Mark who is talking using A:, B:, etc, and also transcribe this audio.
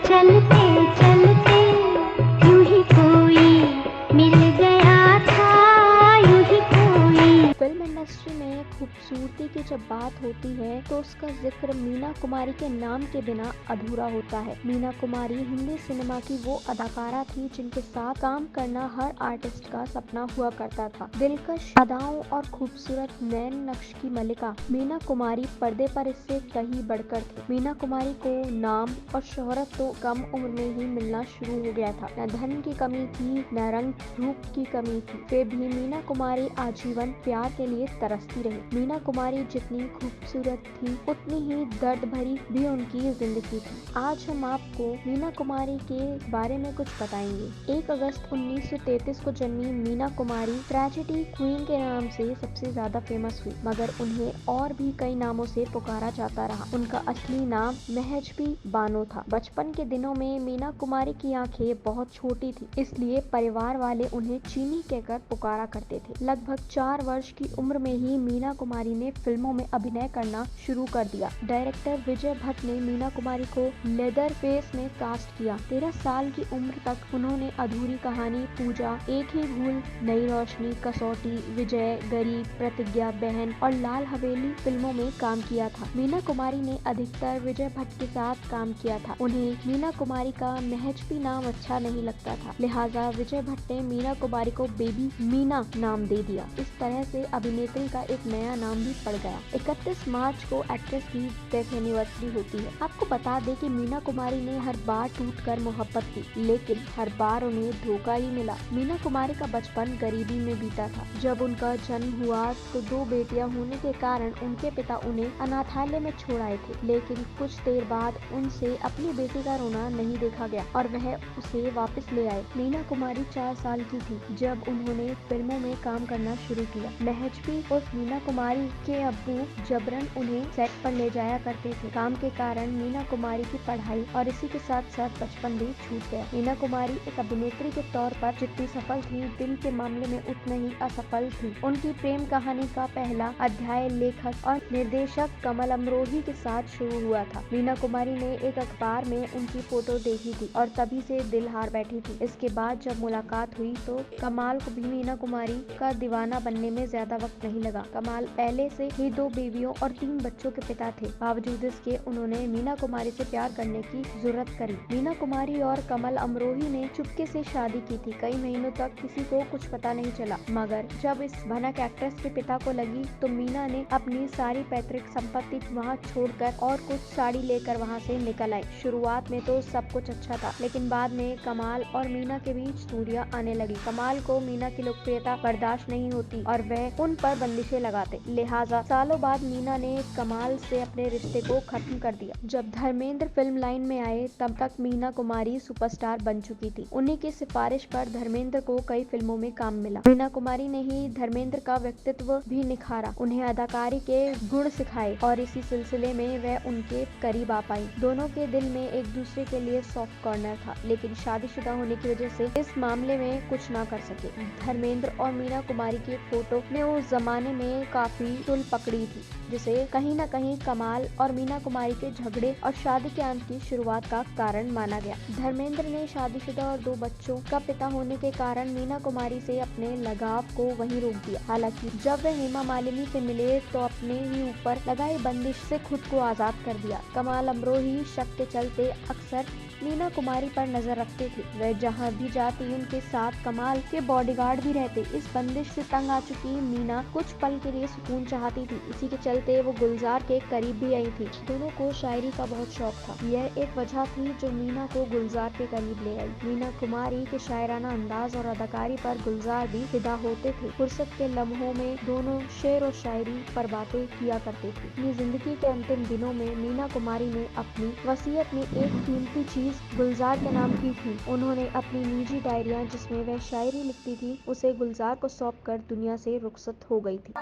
A: चलते चलते यूं ही कोई मिल गया था, यूं ही कोई।
B: फिल्म इंडस्ट्री में खूबसूरती की जब बात होती है तो उसका जिक्र मीना कुमारी के नाम के बिना अधूरा होता है। मीना कुमारी हिंदी सिनेमा की वो अदाकारा थी जिनके साथ काम करना हर आर्टिस्ट का सपना हुआ करता था। दिलकश अदाओं और खूबसूरत नैन नक्श की मलिका मीना कुमारी पर्दे पर इससे कहीं बढ़कर थी। मीना कुमारी को नाम और शोहरत तो कम उम्र में ही मिलना शुरू हो गया था। न धन की कमी थी, न रंग रूप की कमी थी, फिर भी मीना कुमारी आजीवन प्यार के लिए तरसती रही। मीना कुमारी जितनी खूबसूरत थी उतनी ही दर्द भरी भी उनकी जिंदगी थी। आज हम आपको मीना कुमारी के बारे में कुछ बताएंगे। 1 अगस्त 1933 को जन्मी मीना कुमारी ट्रेजेडी क्वीन के नाम से सबसे ज्यादा फेमस हुई, मगर उन्हें और भी कई नामों से पुकारा जाता रहा। उनका असली नाम महजबी बानो था। बचपन के दिनों में मीना कुमारी की आंखें बहुत छोटी थी, इसलिए परिवार वाले उन्हें चीनी कहकर पुकारा करते थे। लगभग 4 वर्ष की उम्र में ही मीना कुमारी ने फिल्मों में अभिनय करना शुरू कर दिया। डायरेक्टर विजय भट्ट ने मीना कुमारी को लेदर फेस में कास्ट किया। 13 साल की उम्र तक उन्होंने अधूरी कहानी, पूजा, एक ही भूल, नई रोशनी, कसौटी, विजय, गरीब, प्रतिज्ञा, बहन और लाल हवेली फिल्मों में काम किया था। मीना कुमारी ने अधिकतर विजय भट्ट के साथ काम किया था। उन्हें मीना कुमारी का महजबी नाम अच्छा नहीं लगता था, लिहाजा विजय भट्ट ने मीना कुमारी को बेबी मीना नाम दे दिया। इस तरह से अभिनेत्री का एक नया नाम भी पड़ गया। 31 मार्च को एक्ट्रेस की डेथ एनिवर्सरी होती है। आपको बता दें कि मीना कुमारी ने हर बार टूटकर मोहब्बत की, लेकिन हर बार उन्हें धोखा ही मिला। मीना कुमारी का बचपन गरीबी में बीता था। जब उनका जन्म हुआ तो 2 बेटियां होने के कारण उनके पिता उन्हें अनाथालय में छोड़ आए थे, लेकिन कुछ देर बाद उनसे अपनी बेटी का रोना नहीं देखा गया और वह उसे वापस ले आए। मीना कुमारी 4 साल की थी जब उन्होंने फिल्मों में काम करना शुरू किया। महजबी और मीना कुमारी के अब्बू जबरन उन्हें सेट पर ले जाया करते थे। काम के कारण मीना कुमारी की पढ़ाई और इसी के साथ साथ बचपन भी छूट गया। मीना कुमारी एक अभिनेत्री के तौर पर जितनी सफल थी, दिल के मामले में उतना ही असफल थी। उनकी प्रेम कहानी का पहला अध्याय लेखक और निर्देशक कमल अमरोही के साथ शुरू हुआ था। मीना कुमारी ने एक अखबार में उनकी फोटो देखी थी और तभी से दिल हार बैठी थी। इसके बाद जब मुलाकात हुई तो कमाल को भी मीना कुमारी का दीवाना बनने में ज्यादा वक्त नहीं लगा। कमाल पहले से ही 2 बीवियों और 3 बच्चों के पिता थे। बावजूद इसके उन्होंने मीना कुमारी से प्यार करने की जुर्रत करी। मीना कुमारी और कमल अमरोही ने चुपके से शादी की थी। कई महीनों तक किसी को कुछ पता नहीं चला, मगर जब इस भनक एक्ट्रेस के पिता को लगी तो मीना ने अपनी सारी पैतृक संपत्ति वहाँ छोड़कर और कुछ साड़ी लेकर वहाँ से निकल आई। शुरुआत में तो सब कुछ अच्छा था, लेकिन बाद में कमाल और मीना के बीच दूरियां आने लगी। कमाल को मीना की लोकप्रियता बर्दाश्त नहीं होती और वह उन पर बंदिशें लगाते, लिहाजा सालों बाद मीना ने कमाल से अपने रिश्ते को खत्म कर दिया। जब धर्मेंद्र फिल्म लाइन में आए तब तक मीना कुमारी सुपरस्टार बन चुकी थी। उन्हीं की सिफारिश पर धर्मेंद्र को कई फिल्मों में काम मिला। मीना कुमारी ने ही धर्मेंद्र का व्यक्तित्व भी निखारा, उन्हें अदाकारी के गुण सिखाए और इसी सिलसिले में वह उनके करीब आ पाई। दोनों के दिल में एक दूसरे के लिए सॉफ्ट कॉर्नर था, लेकिन शादीशुदा होने की वजह से इस मामले में कुछ ना कर सके। धर्मेंद्र और मीना कुमारी की फोटो ने उस जमाने में काफी तुल पकड़ी थी, जिसे कहीं न कहीं कमाल और मीना कुमारी के झगड़े और शादी के अंत की शुरुआत का कारण माना गया। धर्मेंद्र ने शादीशुदा और 2 बच्चों का पिता होने के कारण मीना कुमारी से अपने लगाव को वहीं रोक दिया। हालांकि जब वह हेमा मालिनी से मिले तो अपने ही ऊपर लगाई बंदिश से खुद को आजाद कर दिया। कमाल अमरोही शक के चलते अक्सर मीना कुमारी पर नजर रखते थे। वह जहां भी जाती उनके साथ कमाल के बॉडीगार्ड भी रहते। इस बंदिश से तंग आ चुकी मीना कुछ पल के लिए सुकून चाहती थी, इसी के चलते वो गुलजार के करीब भी आई थी। दोनों को शायरी का बहुत शौक था। यह एक वजह थी जो मीना को गुलजार के करीब ले आई। मीना कुमारी के शायराना अंदाज और अदाकारी पर गुलजार भी फिदा होते थे। फुर्सत के लम्हों में दोनों शेर और शायरी पर बातें किया करते थे। अपनी जिंदगी के अंतिम दिनों में मीना कुमारी ने अपनी वसीयत में एक कीमती चीज गुलजार के नाम की थी। उन्होंने अपनी निजी डायरियां जिसमें वह शायरी लिखती थी उसे गुलजार को सौंप कर दुनिया से रुखसत हो गई थी।